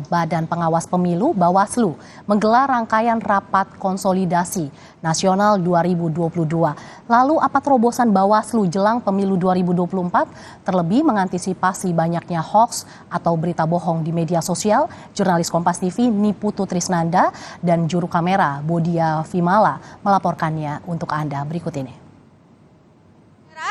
Badan Pengawas Pemilu (Bawaslu) menggelar rangkaian rapat konsolidasi nasional 2022. Lalu apa terobosan Bawaslu jelang pemilu 2024? Terlebih mengantisipasi banyaknya hoaks atau berita bohong di media sosial, jurnalis Kompas TV Niputu Trisnanda dan juru kamera Bodia Vimala melaporkannya untuk Anda berikut ini.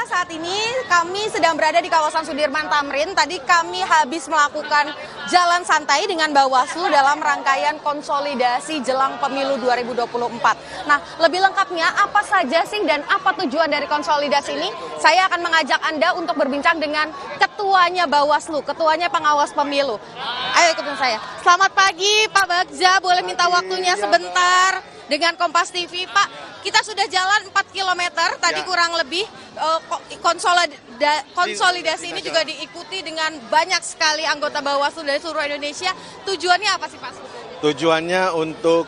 Saat ini kami sedang berada di kawasan Sudirman Tamrin. Tadi kami habis melakukan jalan santai dengan Bawaslu dalam rangkaian konsolidasi jelang pemilu 2024. Nah, lebih lengkapnya apa saja sih dan apa tujuan dari konsolidasi ini? Saya akan mengajak Anda untuk berbincang dengan ketuanya Bawaslu, ketuanya pengawas pemilu. Ayo ikutin saya. Selamat pagi Pak Bagja, boleh minta waktunya sebentar dengan Kompas TV. Pak, kita sudah jalan 4 km tadi kurang lebih. Konsolidasi ini juga diikuti dengan banyak sekali anggota Bawaslu dari seluruh Indonesia. Tujuannya apa sih Pak? Tujuannya untuk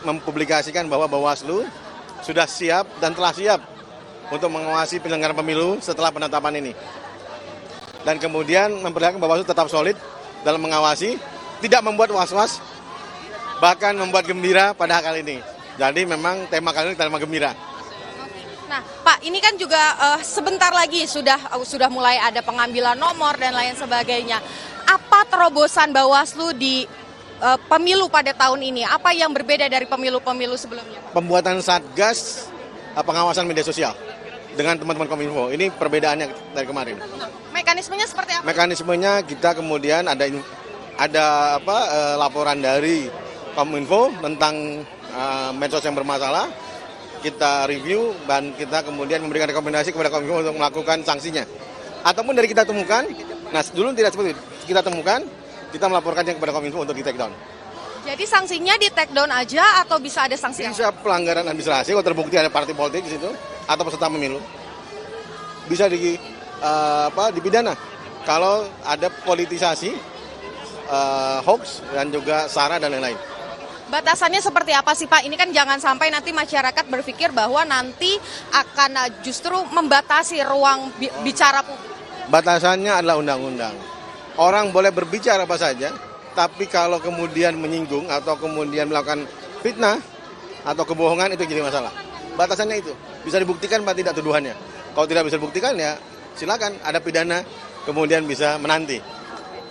mempublikasikan bahwa Bawaslu sudah siap dan telah siap untuk mengawasi penyelenggaraan pemilu setelah penetapan ini. Dan kemudian memperlihatkan Bawaslu tetap solid dalam mengawasi, tidak membuat was-was, bahkan membuat gembira pada kali ini. Jadi memang tema kali ini tema gembira. Nah, Pak, ini kan juga sebentar lagi sudah mulai ada pengambilan nomor dan lain sebagainya. Apa terobosan Bawaslu di pemilu pada tahun ini? Apa yang berbeda dari pemilu-pemilu sebelumnya, Pak? Pembuatan satgas pengawasan media sosial dengan teman-teman Kominfo. Ini perbedaannya dari kemarin. Mekanismenya seperti apa? Mekanismenya kita kemudian ada laporan dari Kominfo tentang medsos yang bermasalah. Kita review dan kita kemudian memberikan rekomendasi kepada Kominfo untuk melakukan sanksinya. Ataupun dari kita temukan, nah dulu tidak seperti itu. Kita temukan, kita melaporkannya kepada Kominfo untuk di take down. Jadi sanksinya di take down aja atau bisa ada sanksi? Bisa pelanggaran administrasi kalau terbukti ada partai politik di situ atau peserta pemilu. Bisa dipidana kalau ada politisasi, hoax dan juga sara dan lain-lain. Batasannya seperti apa sih Pak? Ini kan jangan sampai nanti masyarakat berpikir bahwa nanti akan justru membatasi ruang bicara publik. Batasannya adalah undang-undang. Orang boleh berbicara apa saja, tapi kalau kemudian menyinggung atau kemudian melakukan fitnah atau kebohongan itu jadi masalah. Batasannya itu. Bisa dibuktikan apa tidak tuduhannya. Kalau tidak bisa dibuktikan ya silakan ada pidana kemudian bisa menanti.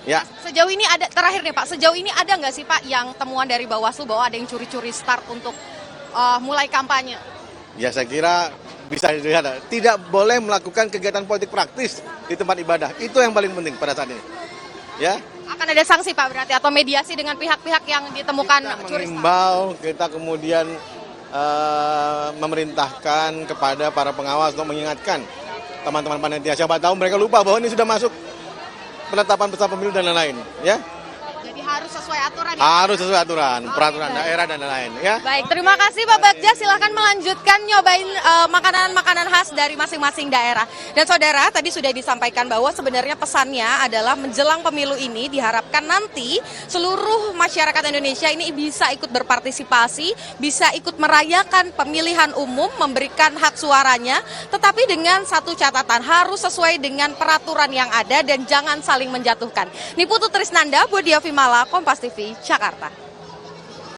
Ya. Sejauh ini ada, terakhir nih Pak, sejauh ini ada nggak sih Pak yang temuan dari Bawaslu bahwa ada yang curi-curi start untuk mulai kampanye? Ya saya kira bisa dilihat, tidak boleh melakukan kegiatan politik praktis di tempat ibadah. Itu yang paling penting pada saat ini. Ya. Akan ada sanksi Pak berarti atau mediasi dengan pihak-pihak yang ditemukan curi start? Kita kemudian memerintahkan kepada para pengawas untuk mengingatkan teman-teman panitia. Siapa tahu mereka lupa bahwa ini sudah masuk penetapan peserta pemilu dan lain-lain, ya. Jadi harus sesuai aturan. Harus sesuai aturan, peraturan daerah dan lain-lain, ya. Baik, terima kasih Pak Bagja. Silahkan melanjutkan nyobain makanan-makanan khas dari masing-masing daerah. Dan saudara, tadi sudah disampaikan bahwa sebenarnya pesannya adalah menjelang pemilu ini diharapkan nanti seluruh masyarakat Indonesia ini bisa ikut berpartisipasi, bisa ikut merayakan pemilihan umum, memberikan hak suaranya, tetapi dengan satu catatan, harus sesuai dengan peraturan yang ada dan jangan saling menjatuhkan. Niputu Trisnanda, Bodia Vimala, Kompas TV, Jakarta.